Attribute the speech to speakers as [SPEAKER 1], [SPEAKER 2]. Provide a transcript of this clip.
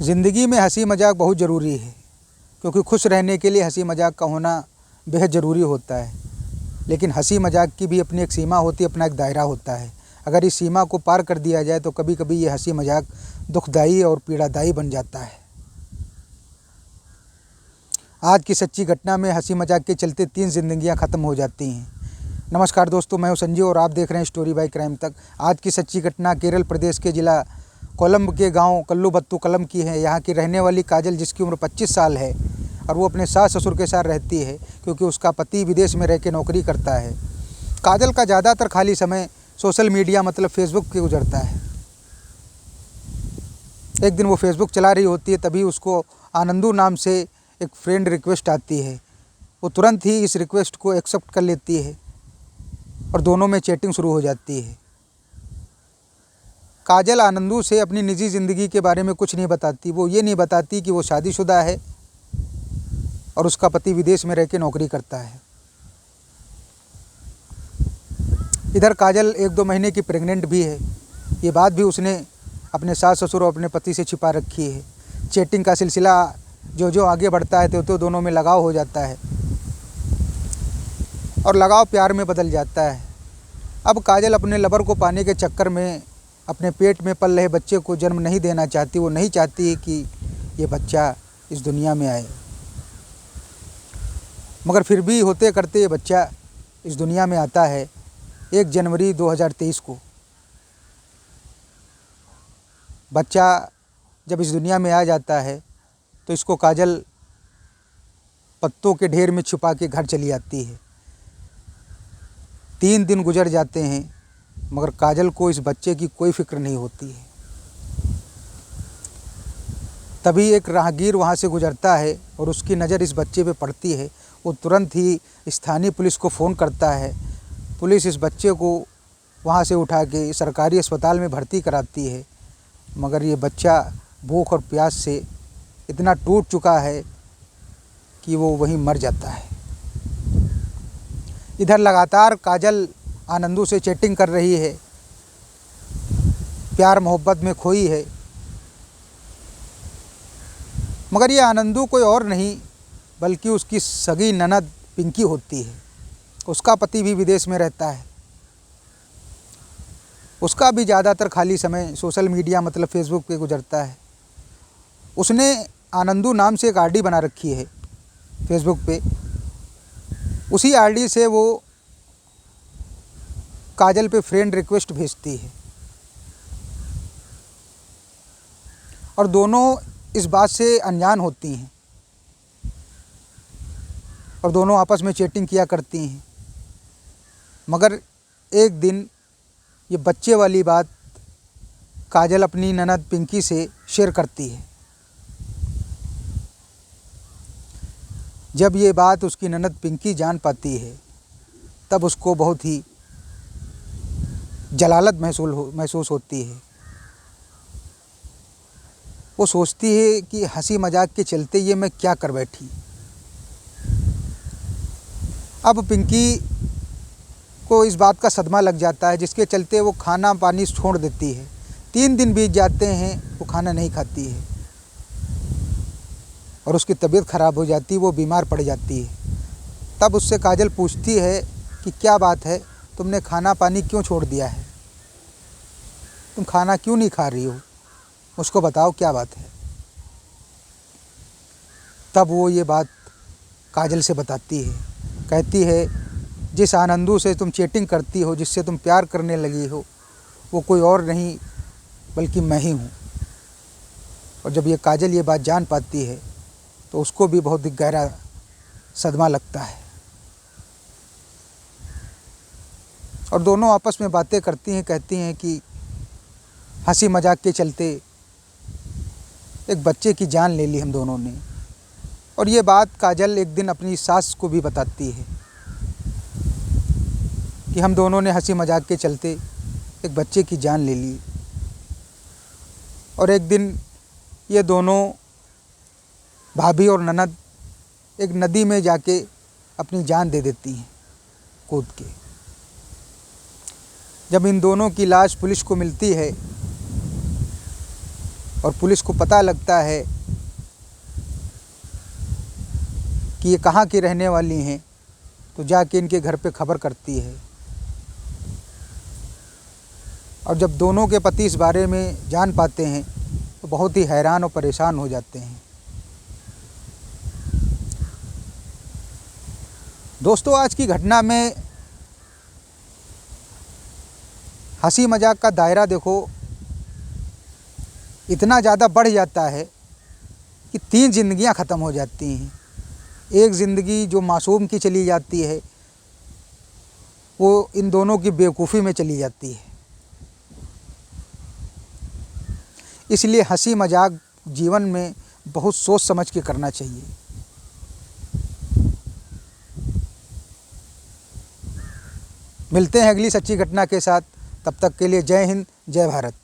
[SPEAKER 1] ज़िंदगी में हंसी मजाक बहुत ज़रूरी है, क्योंकि खुश रहने के लिए हंसी मजाक का होना बेहद ज़रूरी होता है। लेकिन हंसी मजाक की भी अपनी एक सीमा होती है, अपना एक दायरा होता है। अगर इस सीमा को पार कर दिया जाए तो कभी कभी ये हंसी मजाक दुखदाई और पीड़ादायी बन जाता है। आज की सच्ची घटना में हंसी मजाक के चलते 3 जिंदगियां ख़त्म हो जाती हैं। नमस्कार दोस्तों, मैं हूं संजीव और आप देख रहे हैं स्टोरी बाय क्राइम तक। आज की सच्ची घटना केरल प्रदेश के ज़िला कोलंब के गांव कल्लूबत्तू कलम की है। यहाँ की रहने वाली काजल, जिसकी उम्र 25 साल है और वो अपने सास ससुर के साथ रहती है, क्योंकि उसका पति विदेश में रह के नौकरी करता है। काजल का ज़्यादातर खाली समय सोशल मीडिया मतलब फेसबुक पे गुजरता है। एक दिन वो फेसबुक चला रही होती है, तभी उसको आनंदू नाम से एक फ्रेंड रिक्वेस्ट आती है। वो तुरंत ही इस रिक्वेस्ट को एक्सेप्ट कर लेती है और दोनों में चैटिंग शुरू हो जाती है। काजल आनंदू से अपनी निजी ज़िंदगी के बारे में कुछ नहीं बताती। वो ये नहीं बताती कि वो शादीशुदा है और उसका पति विदेश में रह के नौकरी करता है। इधर काजल 1-2 महीने की प्रेग्नेंट भी है। ये बात भी उसने अपने सास ससुर और अपने पति से छिपा रखी है। चैटिंग का सिलसिला जो आगे बढ़ता है तो दोनों में लगाव हो जाता है और लगाव प्यार में बदल जाता है। अब काजल अपने लवर को पाने के चक्कर में अपने पेट में पल रहे बच्चे को जन्म नहीं देना चाहती। वो नहीं चाहती कि ये बच्चा इस दुनिया में आए, मगर फिर भी होते करते ये बच्चा इस दुनिया में आता है 1 जनवरी 2023 को। बच्चा जब इस दुनिया में आ जाता है तो इसको काजल पत्तों के ढेर में छुपा के घर चली आती है। 3 दिन गुजर जाते हैं, मगर काजल को इस बच्चे की कोई फिक्र नहीं होती है। तभी एक राहगीर वहाँ से गुजरता है और उसकी नज़र इस बच्चे पे पड़ती है। वो तुरंत ही स्थानीय पुलिस को फ़ोन करता है। पुलिस इस बच्चे को वहाँ से उठा के सरकारी अस्पताल में भर्ती कराती है, मगर ये बच्चा भूख और प्यास से इतना टूट चुका है कि वो वहीं मर जाता है। इधर लगातार काजल आनंदू से चैटिंग कर रही है, प्यार मोहब्बत में खोई है, मगर ये आनंदू कोई और नहीं बल्कि उसकी सगी ननद पिंकी होती है। उसका पति भी विदेश में रहता है। उसका भी ज़्यादातर खाली समय सोशल मीडिया मतलब फेसबुक पे गुजरता है। उसने आनंदू नाम से एक आईडी बना रखी है फेसबुक पे। उसी आईडी से वो काजल पे फ्रेंड रिक्वेस्ट भेजती है और दोनों इस बात से अनजान होती हैं और दोनों आपस में चैटिंग किया करती हैं। मगर एक दिन ये बच्चे वाली बात काजल अपनी ननद पिंकी से शेयर करती है। जब ये बात उसकी ननद पिंकी जान पाती है तब उसको बहुत ही जलालत महसूस होती है। वो सोचती है कि हंसी मजाक के चलते ये मैं क्या कर बैठी। अब पिंकी को इस बात का सदमा लग जाता है, जिसके चलते वो खाना पानी छोड़ देती है। 3 दिन बीत जाते हैं, वो खाना नहीं खाती है और उसकी तबीयत ख़राब हो जाती है, वो बीमार पड़ जाती है। तब उससे काजल पूछती है कि क्या बात है, तुमने खाना पानी क्यों छोड़ दिया है, तुम खाना क्यों नहीं खा रही हो, उसको बताओ क्या बात है। तब वो ये बात काजल से बताती है। कहती है, जिस आनंदू से तुम चैटिंग करती हो, जिससे तुम प्यार करने लगी हो, वो कोई और नहीं बल्कि मैं ही हूँ। और जब ये काजल ये बात जान पाती है तो उसको भी बहुत ही गहरा सदमा लगता है और दोनों आपस में बातें करती हैं। कहती हैं कि हंसी मजाक के चलते एक बच्चे की जान ले ली हम दोनों ने। और ये बात काजल एक दिन अपनी सास को भी बताती है कि हम दोनों ने हंसी मजाक के चलते एक बच्चे की जान ले ली। और एक दिन ये दोनों भाभी और ननद एक नदी में जाके अपनी जान दे देती हैं कूद के। जब इन दोनों की लाश पुलिस को मिलती है और पुलिस को पता लगता है कि ये कहाँ की रहने वाली हैं, तो जाके इनके घर पे खबर करती है। और जब दोनों के पति इस बारे में जान पाते हैं तो बहुत ही हैरान और परेशान हो जाते हैं। दोस्तों, आज की घटना में हंसी मजाक का दायरा देखो इतना ज़्यादा बढ़ जाता है कि 3 जिंदगियां ख़त्म हो जाती हैं। एक ज़िंदगी जो मासूम की चली जाती है वो इन दोनों की बेवकूफ़ी में चली जाती है। इसलिए हंसी मजाक जीवन में बहुत सोच समझ के करना चाहिए। मिलते हैं अगली सच्ची घटना के साथ। तब तक के लिए जय हिंद, जय भारत।